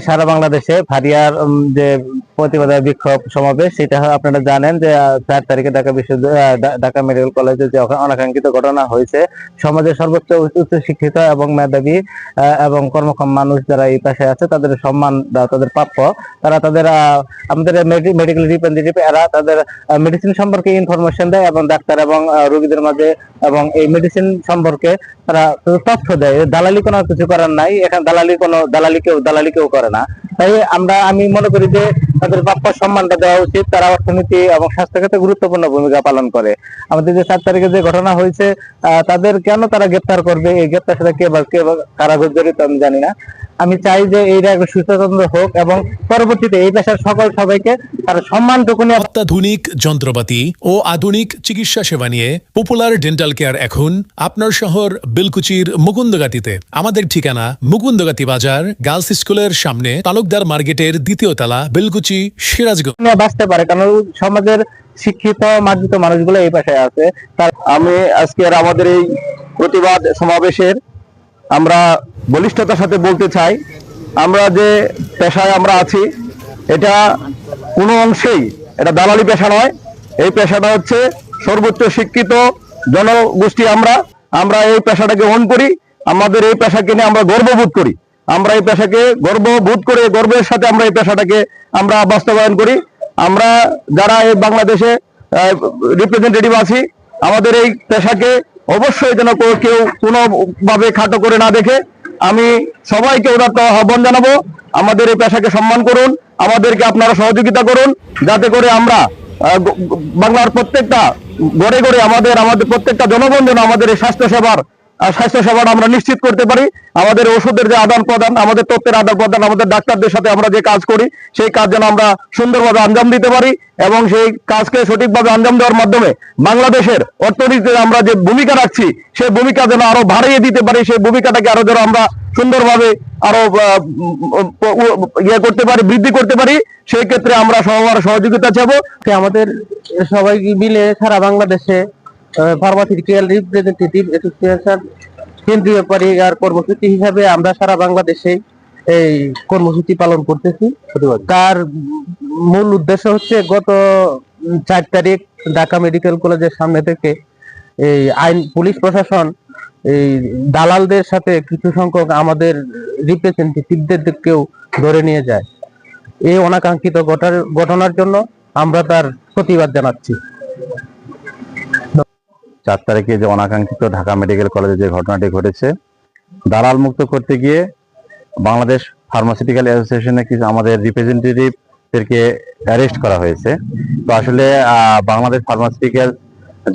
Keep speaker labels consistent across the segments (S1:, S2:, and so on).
S1: সারা বাংলাদেশে ফারিয়ার যে প্রতিবাদ বিক্ষোভ সমাবেশ, সেটা আপনারা জানেন যে 4 তারিখে ঢাকা মেডিকেল কলেজে যে অনাকাঙ্ক্ষিত ঘটনা হয়েছে। সমাজের সর্বোচ্চ উচ্চ শিক্ষিত এবং মেধাবী এবং কর্মক্ষম মানুষ যারা এই পেশায় আছে তাদের সম্মান তাদের প্রাপ্য। তারা তাদের আমাদের মেডিকেল রিপ্রেজেন্টেটিভ এরা তাদের মেডিসিন সম্পর্কে ইনফরমেশন দেয় এবং ডাক্তার এবং রোগীদের মাঝে এবং এই মেডিসিন সম্পর্কে তারা তথ্য দেয়। দালালি কোনো কিছু করার নাই এখানে, দালালি কেউ করে না। তাই আমি মনে করি যে তাদের প্রাপ্য সম্মানটা দেওয়া উচিত। তারা অর্থনীতি এবং স্বাস্থ্য ক্ষেত্রে গুরুত্বপূর্ণ ভূমিকা পালন করে। আমাদের যে 4 তারিখে যে ঘটনা হয়েছে, তাদের কেন তারা গ্রেপ্তার করবে, এই গ্রেপ্তার সাথে কে কারাগার জড়িত আমি জানি না। আমি চাই যে এইটা একটা সুস্বাতন্ত্র হোক এবং পরবর্তীতে এই পেশার সবাইকে তার সম্মানটুকুনি।
S2: অত্যাধুনিক যন্ত্রপাতি ও আধুনিক চিকিৎসা সেবা নিয়ে পপুলার ডেন্টাল কেয়ার এখন আপনার শহর বেলকুচির মুকুন্দগাতিতে। আমাদের ঠিকানা মুকুন্দগাতি বাজার, গার্লস স্কুলের সামনে, তালুকদার মার্কেটের 2য় তলা, বেলকুচি, সিরাজগঞ্জ।
S1: বাঁচতে পারে কারণ সমাজের শিক্ষিত মার্জিত মানুষগুলো এই পেশায় আছে।
S3: আমি আজকের আমাদের এই প্রতিবাদ সমাবেশের আমরা বলিষ্ঠতার সাথে বলতে চাই, আমরা যে পেশায় আমরা আছি এটা কোনো অংশেই এটা দালালি পেশা নয়। এই পেশাটা হচ্ছে সর্বোচ্চ শিক্ষিত জনগোষ্ঠী। আমরা এই পেশাটাকে অন করি, আমাদের এই পেশাকে নিয়ে আমরা গর্ববোধ করি। আমরা এই পেশাকে গর্ববোধ করে গর্বের সাথে আমরা এই পেশাটাকে আমরা বাস্তবায়ন করি। আমরা যারা এই বাংলাদেশে রিপ্রেজেন্টেটিভ আছি, আমাদের এই পেশাকে অবশ্যই যেন কেউ কোনোভাবে খাটো করে না দেখে। আমি সবাইকে উদাত্ত আহ্বান জানাবো, আমাদের এই পেশাকে সম্মান করুন, আমাদেরকে আপনারা সহযোগিতা করুন, যাতে করে আমরা বাংলার প্রত্যেকটা ঘরে ঘরে আমাদের প্রত্যেকটা জনগণ যেন আমাদের এই স্বাস্থ্য সেবাটা আমরা নিশ্চিত করতে পারি। আমাদের ওষুধের যে আদান প্রদান, আমাদের তথ্যের আদান প্রদান, আমাদের ডাক্তারদের সাথে আমরা যে কাজ করি সেই কাজ যেন আমরা সুন্দরভাবে আঞ্জাম দিতে পারি এবং সেই কাজকে সঠিকভাবে আঞ্জাম দেওয়ার মাধ্যমে বাংলাদেশের অর্থনীতিতে আমরা যে ভূমিকা রাখছি সেই ভূমিকা যেন আরো বাড়িয়ে দিতে পারি, সেই ভূমিকাটাকে আরো যেন আমরা সুন্দরভাবে আরো করতে পারি, বৃদ্ধি করতে পারি। সেই ক্ষেত্রে আমরা সবার সহযোগিতা চাইবো।
S1: আমাদের সবাই মিলে সারা বাংলাদেশে ফার্মাসিউটিক্যাল রিপ্রেজেন্টেটিভ অ্যাসোসিয়েশন কেন্দ্রীয় পরিবার কর্মসূচি হিসাবে আমরা সারা বাংলাদেশে এই কর্মসূচি পালন করতেছি। তার মূল উদ্দেশ্য হচ্ছে গত 4 তারিখ ঢাকা মেডিকেল কলেজের সামনে থেকে এই পুলিশ প্রশাসন এই দালালদের সাথে কিছু সংখ্যক আমাদের রিপ্রেজেন্টেটিভদেরকেও ধরে নিয়ে যায়। এই অনাকাঙ্ক্ষিত ঘটনার জন্য আমরা তার প্রতিবাদ জানাচ্ছি।
S4: 4 তারিখে যে অনাকাঙ্ক্ষিত ঢাকা মেডিকেল কলেজে যে ঘটনাটি ঘটেছে, দালাল মুক্ত করতে গিয়ে বাংলাদেশ ফার্মাসিউটিক্যাল অ্যাসোসিয়েশনে কিছু আমাদের রিপ্রেজেন্টেটিভদেরকে অ্যারেস্ট করা হয়েছে। তো আসলে বাংলাদেশ ফার্মাসিউটিক্যাল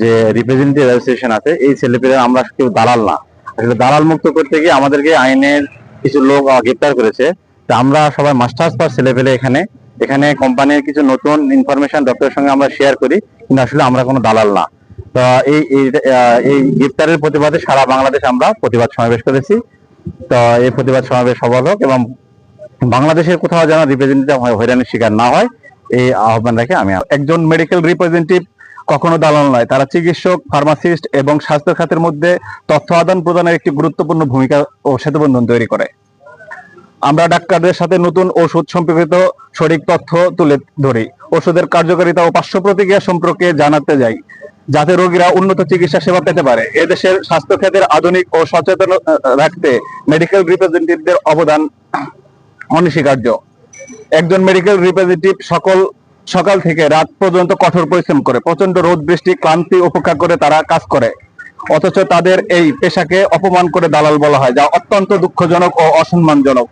S4: যে রিপ্রেজেন্টেটিভ অ্যাসোসিয়েশন আছে, এই ছেলেপেলে আমরা কেউ দালাল না। আসলে দালাল মুক্ত করতে গিয়ে আমাদেরকে আইনের কিছু লোক গ্রেপ্তার করেছে। তো আমরা সবাই মাস্টার্স পাস ছেলেপেলে এখানে কোম্পানির কিছু নতুন ইনফরমেশন ডক্টরের সঙ্গে আমরা শেয়ার করি, কিন্তু আসলে আমরা কোনো দালাল না। তো এই গ্রেপ্তারের প্রতিবাদে সারা বাংলাদেশ আমরা প্রতিবাদ সমাবেশ করেছি। তো এই প্রতিবাদ সমাবেশ সফল হোক এবং বাংলাদেশের কোথাও যেন রিপ্রেজেন্টেটিভ হয়রানির শিকার না হয়, এই আহ্বান রেখে আমি।
S3: একজন মেডিকেল রিপ্রেজেন্টেটিভ কখনো দালাল নয়, তারা চিকিৎসক, ফার্মাসিস্ট এবং স্বাস্থ্য খাতের মধ্যে তথ্য আদান প্রদানের একটি গুরুত্বপূর্ণ ভূমিকা ও সেতুবন্ধন তৈরি করে। আমরা ডাক্তারদের সাথে নতুন ওষুধ সম্পর্কিত সঠিক তথ্য তুলে ধরি, ওষুধের কার্যকারিতা ও পার্শ্ব প্রতিক্রিয়া সম্পর্কে জানাতে যাই, যাতে রোগীরা উন্নত চিকিৎসা সেবা পেতে পারে। এদেশের স্বাস্থ্য খাতের আধুনিক ও সচেতন রাখতে মেডিকেল রিপ্রেজেন্টেটিভদের অবদান অনস্বীকার্য। একজন মেডিকেল রিপ্রেজেন্টেটিভ সকাল থেকে রাত পর্যন্ত কঠোর পরিশ্রম করে, প্রচন্ড রোদ বৃষ্টি ক্লান্তি উপেক্ষা করে তারা কাজ করে, অথচ তাদের এই পেশাকে অপমান করে দালাল বলা হয়, যা অত্যন্ত দুঃখজনক ও অসম্মানজনক।